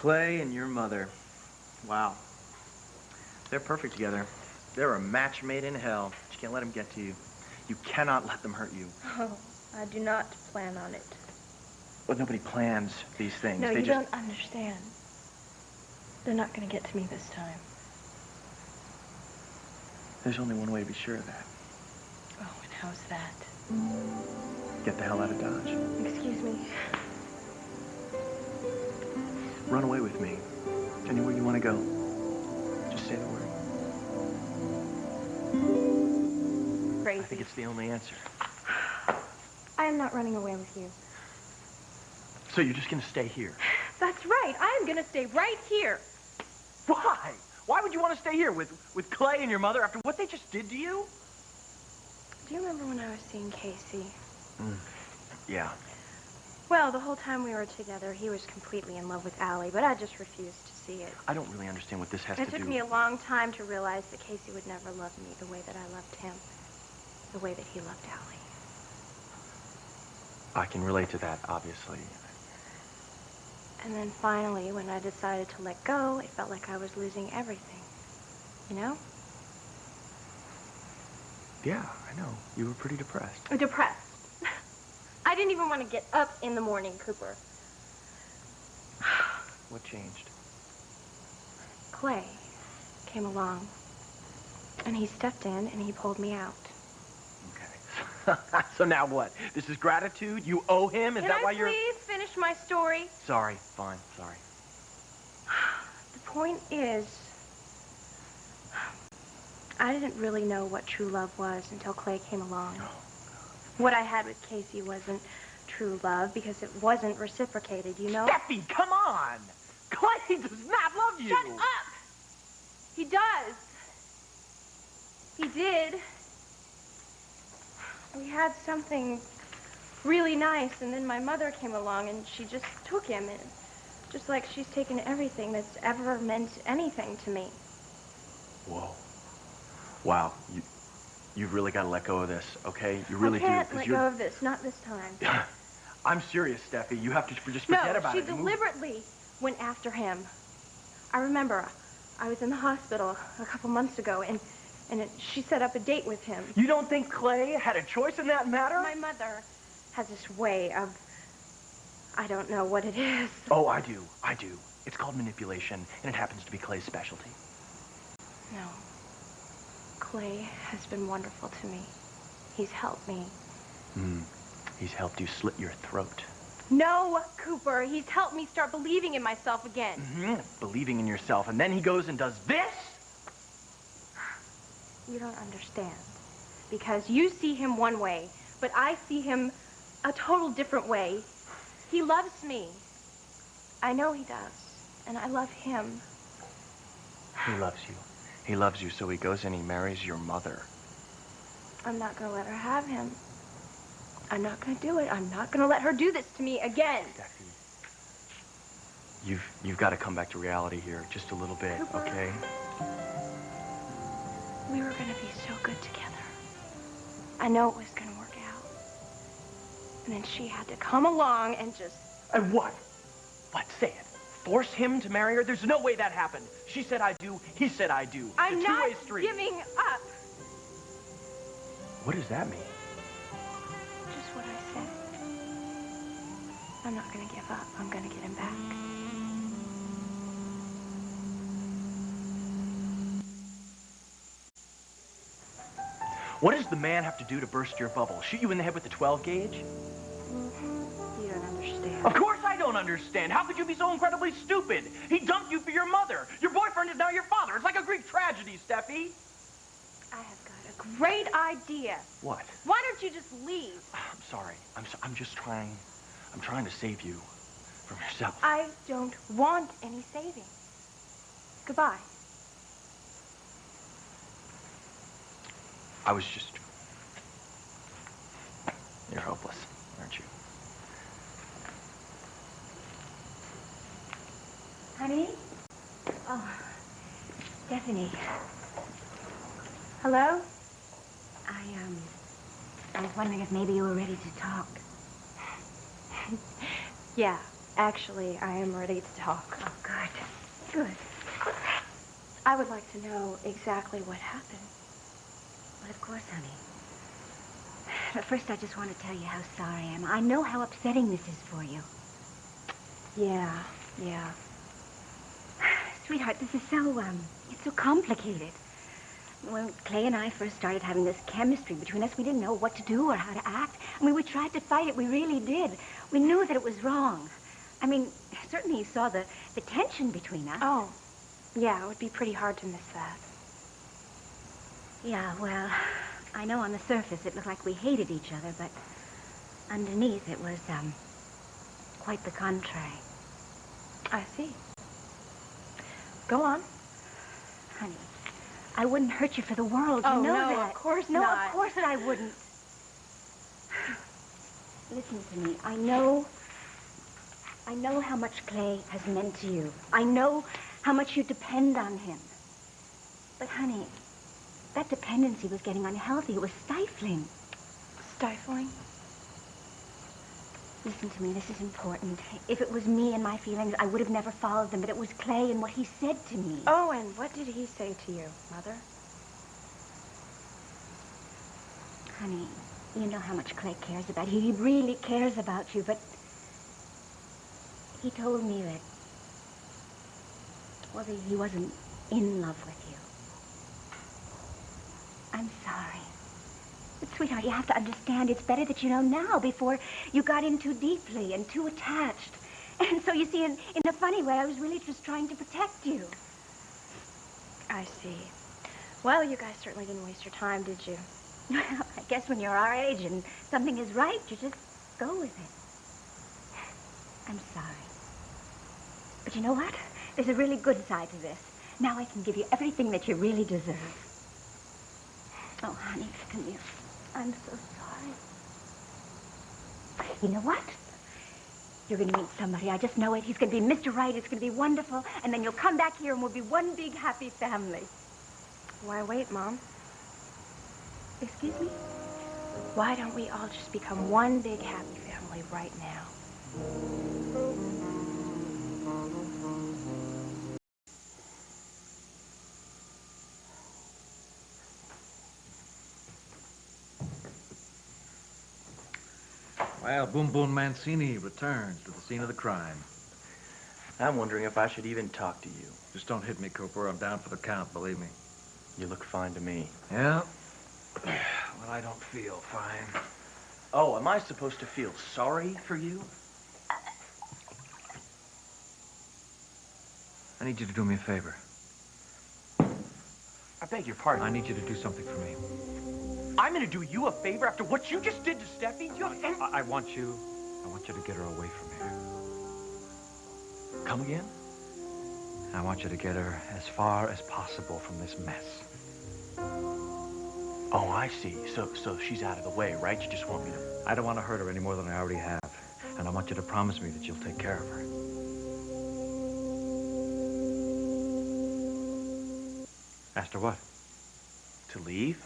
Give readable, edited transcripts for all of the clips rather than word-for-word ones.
Clay and your mother. Wow. They're perfect together. They're a match made in hell. But you can't let them get to you. You cannot let them hurt you. Oh, I do not plan on it. But nobody plans these things. No, they you just... don't understand. They're not going to get to me this time. There's only one way to be sure of that. Oh, and how's that? Get the hell out of Dodge. Excuse me. Run away with me. Anywhere you want to go. Just say the word. Crazy. I think it's the only answer. I am not running away with you. So you're just going to stay here? That's right. I am going to stay right here. Why? Why would you want to stay here with Clay and your mother after what they just did to you? Do you remember when I was seeing Casey? Yeah. Well, the whole time we were together, he was completely in love with Allie, but I just refused to see it. I don't really understand what this has to do. It took me a long time to realize that Casey would never love me the way that I loved him, the way that he loved Allie. I can relate to that, obviously. And then finally, when I decided to let go, it felt like I was losing everything. You know? Yeah, I know. You were pretty depressed. Depressed. I didn't even want to get up in the morning, Cooper. What changed? Clay came along, and he stepped in, and he pulled me out. Okay. So now what? This is gratitude? You owe him? Is that why you're... Can I please finish my story? Sorry. Fine. Sorry. The point is, I didn't really know what true love was until Clay came along. Oh. What I had with Casey wasn't true love because it wasn't reciprocated, you know? Steffi, come on! Clay does not love you! Shut up! He does. He did. We had something really nice, and then my mother came along, and she just took him, and just like she's taken everything that's ever meant anything to me. Whoa. Wow. You've really got to let go of this, okay? You really do. I can't let go of this, not this time. I'm serious, Steffi. You have to just forget about it. No, she deliberately went after him. I remember I was in the hospital a couple months ago, and she set up a date with him. You don't think Clay had a choice in that matter? My mother has this way of, I don't know what it is. Oh, I do. It's called manipulation, and it happens to be Clay's specialty. No. Clay has been wonderful to me. He's helped me. He's helped you slit your throat. No, Cooper. He's helped me start believing in myself again. Believing in yourself, and then he goes and does this? You don't understand. Because you see him one way, but I see him a total different way. He loves me. I know he does. And I love him. He loves you. He loves you, so he goes and he marries your mother. I'm not going to let her have him. I'm not going to do it. I'm not going to let her do this to me again. Steffi, you've got to come back to reality here just a little bit, Cooper, okay? We were going to be so good together. I know it was going to work out. And then she had to come along and just... And what? What? Say it. Force him to marry her? There's no way that happened. She said I do. He said I do. I'm it's a not two-way street. Giving up. What does that mean? Just what I said. I'm not going to give up. I'm going to get him back. What does the man have to do to burst your bubble? Shoot you in the head with a 12 gauge? You don't understand. Of course I don't understand. How could you be so incredibly stupid? He dumped you for your mother. Your boyfriend is now your father. It's like a Greek tragedy, Steffi. I have got a great idea. What? Why don't you just leave? I'm sorry. I'm just trying. I'm trying to save you from yourself. I don't want any saving. Goodbye. I was just... You're hopeless, aren't you? Honey? Oh, Stephanie. Hello? I was wondering if maybe you were ready to talk. Yeah, Actually, I am ready to talk. Oh, good. Good. I would like to know exactly what happened. Well, of course, honey. But first, I just want to tell you how sorry I am. I know how upsetting this is for you. Yeah. Sweetheart, this is it's so complicated. When Clay and I first started having this chemistry between us, we didn't know what to do or how to act. I mean, we tried to fight it. We really did. We knew that it was wrong. I mean, certainly you saw the tension between us. Oh, yeah, it would be pretty hard to miss that. Yeah, well, I know on the surface it looked like we hated each other, but underneath it was, quite the contrary. I see. Go on. Honey, I wouldn't hurt you for the world. Oh, you know no, that. of course no, not. No, of course I wouldn't. Listen to me. I know how much Clay has meant to you. I know how much you depend on him. But, honey, that dependency was getting unhealthy. It was stifling. Stifling? Listen to me. This is important. If it was me and my feelings, I would have never followed them. But it was Clay and what he said to me. Oh, and what did he say to you, Mother? Honey, you know how much Clay cares about you. He really cares about you, but he told me that, well, that he wasn't in love with you. I'm sorry. But, sweetheart, you have to understand it's better that you know now before you got in too deeply and too attached. And so, you see, in a funny way, I was really just trying to protect you. I see. Well, you guys certainly didn't waste your time, did you? Well, I guess when you're our age and something is right, you just go with it. I'm sorry. But you know what? There's a really good side to this. Now I can give you everything that you really deserve. Oh, honey, come here. I'm so sorry. You know what? You're going to meet somebody. I just know it. He's going to be Mr. Right. It's going to be wonderful. And then you'll come back here and we'll be one big happy family. Why wait, Mom? Excuse me? Why don't we all just become one big happy family right now? Well, Boom Boom Mancini returns to the scene of the crime. I'm wondering if I should even talk to you. Just don't hit me, Cooper. I'm down for the count, believe me. You look fine to me. Yeah? Well, I don't feel fine. Oh, am I supposed to feel sorry for you? I need you to do me a favor. I beg your pardon. I need you to do something for me. I'm gonna do you a favor after what you just did to Steffi? I want you to get her away from here. Come again? I want you to get her as far as possible from this mess. Oh, I see. So she's out of the way, right? You just want me to... I don't want to hurt her any more than I already have. And I want you to promise me that you'll take care of her. Asked her what? To leave?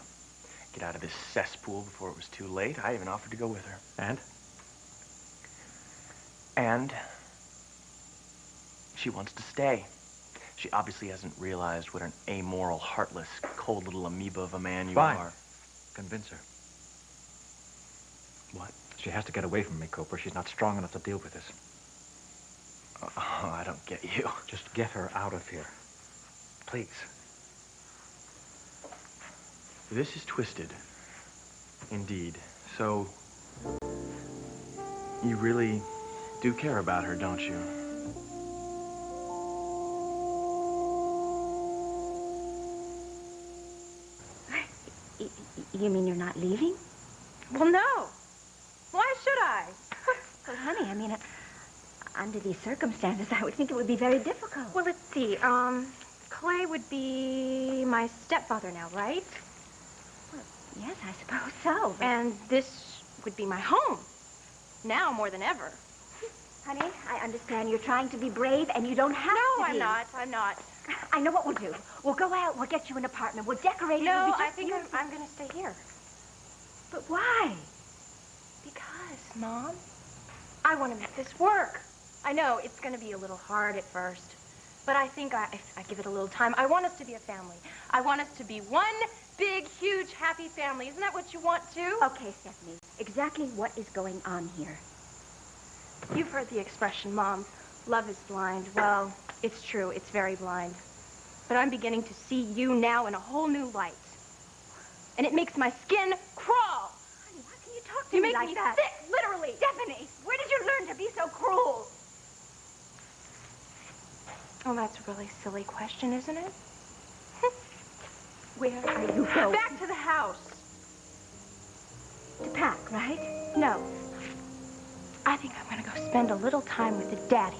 Get out of this cesspool before it was too late. I even offered to go with her. And? And she wants to stay. She obviously hasn't realized what an amoral, heartless, cold little amoeba of a man you Fine. are. Convince her. What? She has to get away from me, Cooper. She's not strong enough to deal with this. Oh, I don't get you. Just get her out of here. Please. This is twisted. Indeed. So, you really do care about her, don't you? You mean you're not leaving? Well, no. Why should I? Well, honey, I mean, under these circumstances, I would think it would be very difficult. Well, let's see. Clay would be my stepfather now, right? Well, yes, I suppose so. But... And this would be my home. Now more than ever. Honey, I understand you're trying to be brave, and you don't have to No, be. I'm not. I'm not. I know what we'll do. We'll go out, we'll get you an apartment, we'll decorate it. No, It'll be I just think beautiful. I'm going to stay here. But why? Because, Mom, I want to make this work. I know it's going to be a little hard at first, but I think if I give it a little time, I want us to be a family. I want us to be one big, huge, happy family. Isn't that what you want too? Okay, Stephanie, exactly what is going on here? You've heard the expression, Mom, love is blind. Well, it's true, it's very blind. But I'm beginning to see you now in a whole new light. And it makes my skin crawl. Honey, how can you talk to me like that? You make me sick, literally. Stephanie, where did you learn to be so cruel? Oh, that's a really silly question, isn't it? Where are you going? Back to the house. To pack, right? No. I think I'm gonna go spend a little time with the daddy.